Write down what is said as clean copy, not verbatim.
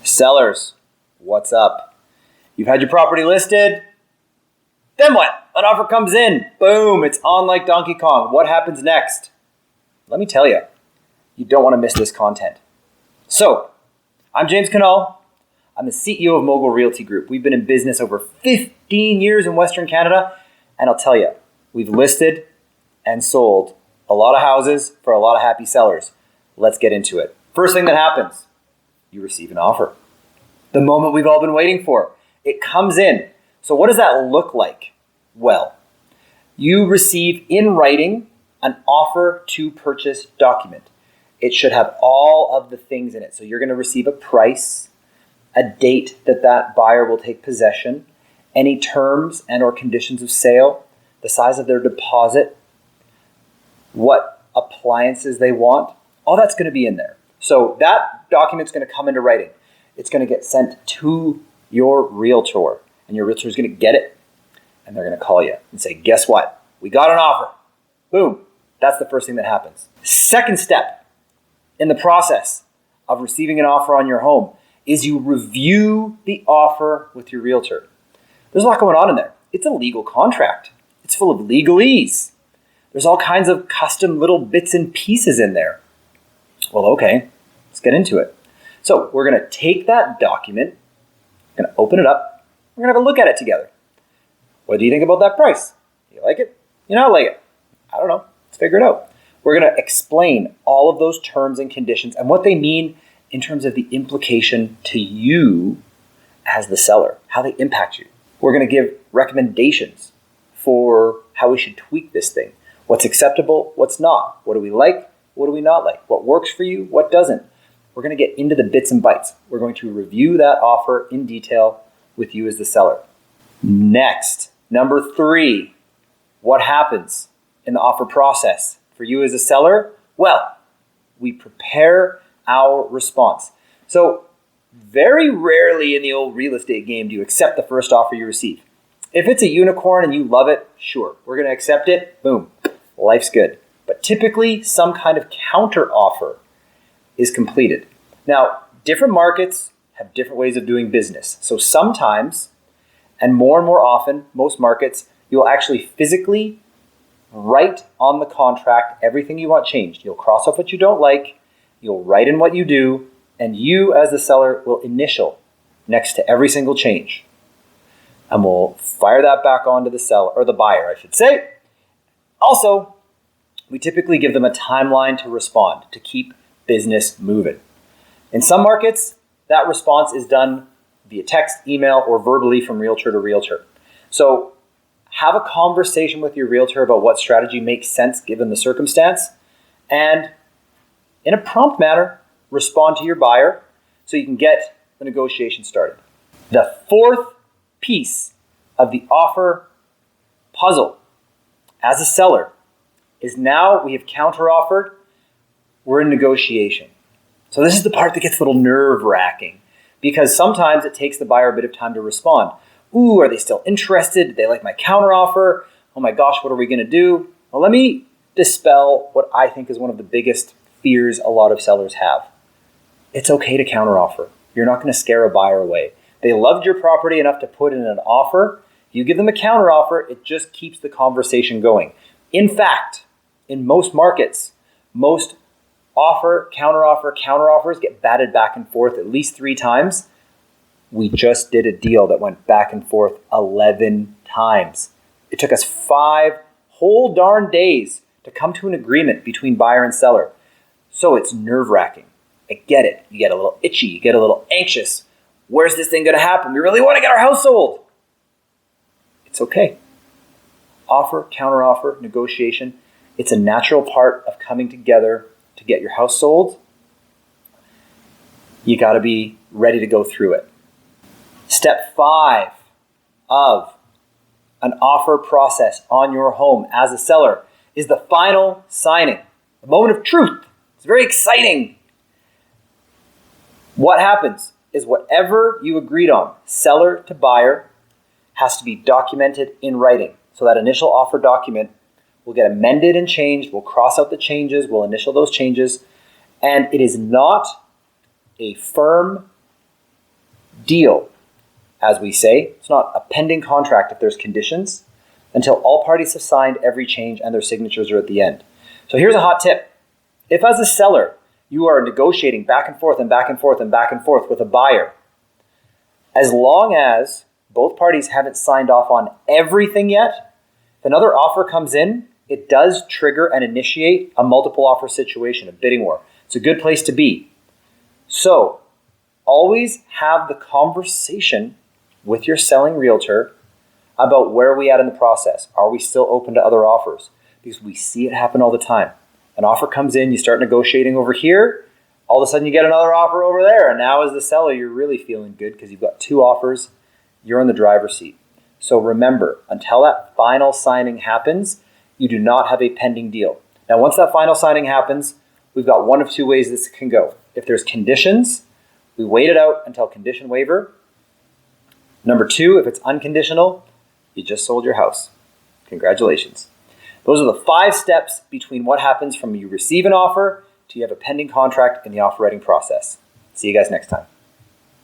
Sellers, what's up? You've had your property listed. Then what? An offer comes in. Boom, it's on like Donkey Kong. What happens next? Let me tell you, you don't want to miss this content. So, I'm James Knull. I'm the CEO of Mogul Realty Group. We've been in business over 15 years in Western Canada, and I'll tell you, we've listed and sold a lot of houses for a lot of happy sellers. Let's get into it. First thing that happens, you receive an offer. The moment we've all been waiting for. It comes in. So what does that look like? Well, you receive in writing an offer to purchase document. It should have all of the things in it. So you're going to receive a price, a date that buyer will take possession, any terms and or conditions of sale, the size of their deposit, what appliances they want. All that's going to be in there. So that document's going to come into writing. It's going to get sent to your realtor, and your realtor is going to get it, and they're going to call you and say, guess what? We got an offer. Boom. That's the first thing that happens. Second step in the process of receiving an offer on your home is you review the offer with your realtor. There's a lot going on in there. It's a legal contract. It's full of legalese. There's all kinds of custom little bits and pieces in there. Well, okay, let's get into it. So we're going to take that document, we're going to open it up, we're going to have a look at it together. What do you think about that price? You like it? You not like it? I don't know. Let's figure it out. We're going to explain all of those terms and conditions and what they mean in terms of the implication to you as the seller, how they impact you. We're going to give recommendations for how we should tweak this thing. What's acceptable, what's not. What do we like, what do we not like? What works for you, what doesn't? We're going to get into the bits and bytes. We're going to review that offer in detail with you as the seller. Next, number 3, what happens in the offer process for you as a seller? Well, we prepare our response. So very rarely in the old real estate game do you accept the first offer you receive. If it's a unicorn and you love it, sure, we're going to accept it. Boom, life's good. But typically some kind of counter offer is completed. Now, different markets have different ways of doing business. So sometimes, and more often, most markets, you'll actually physically write on the contract everything you want changed. You'll cross off what you don't like, you'll write in what you do, and you as the seller will initial next to every single change. And we'll fire that back onto the seller, or the buyer, I should say. Also, we typically give them a timeline to respond to keep business moving. In some markets, that response is done via text, email, or verbally from realtor to realtor. So have a conversation with your realtor about what strategy makes sense given the circumstance, and in a prompt manner, respond to your buyer so you can get the negotiation started. The fourth piece of the offer puzzle as a seller is now we have counter-offered, we're in negotiation. So this is the part that gets a little nerve-wracking because sometimes it takes the buyer a bit of time to respond. Ooh, are they still interested? Did they like my counter-offer? Oh my gosh, what are we going to do? Well, let me dispel what I think is one of the biggest fears a lot of sellers have. It's okay to counter-offer. You're not going to scare a buyer away. They loved your property enough to put in an offer. You give them a counter-offer, it just keeps the conversation going. In fact, in most markets, most offer, counter-offers get batted back and forth at least 3 times. We just did a deal that went back and forth 11 times. It took us 5 whole darn days to come to an agreement between buyer and seller. So it's nerve-wracking. I get it. You get a little itchy. You get a little anxious. Where's this thing going to happen? We really want to get our house sold. It's okay. Offer, counter-offer, negotiation. It's a natural part of coming together to get your house sold. You got to be ready to go through it. Step 5 of an offer process on your home as a seller is the final signing, the moment of truth. It's very exciting. What happens is whatever you agreed on, seller to buyer, has to be documented in writing. So that initial offer document will get amended and changed. We'll cross out the changes. We'll initial those changes. And it is not a firm deal. As we say, it's not a pending contract if there's conditions until all parties have signed every change and their signatures are at the end. So here's a hot tip. If as a seller, you are negotiating back and forth and back and forth and back and forth with a buyer, as long as both parties haven't signed off on everything yet, if another offer comes in, it does trigger and initiate a multiple offer situation, a bidding war. It's a good place to be. So always have the conversation with your selling realtor about where are we at in the process. Are we still open to other offers? Because we see it happen all the time. An offer comes in, you start negotiating over here, all of a sudden you get another offer over there, and now as the seller, you're really feeling good because you've got two offers, you're in the driver's seat. So remember, until that final signing happens, you do not have a pending deal. Now, once that final signing happens, we've got one of two ways this can go. If there's conditions, we wait it out until condition waiver. Number two, if it's unconditional, you just sold your house. Congratulations. Those are the 5 steps between what happens from you receive an offer to you have a pending contract in the offer writing process. See you guys next time.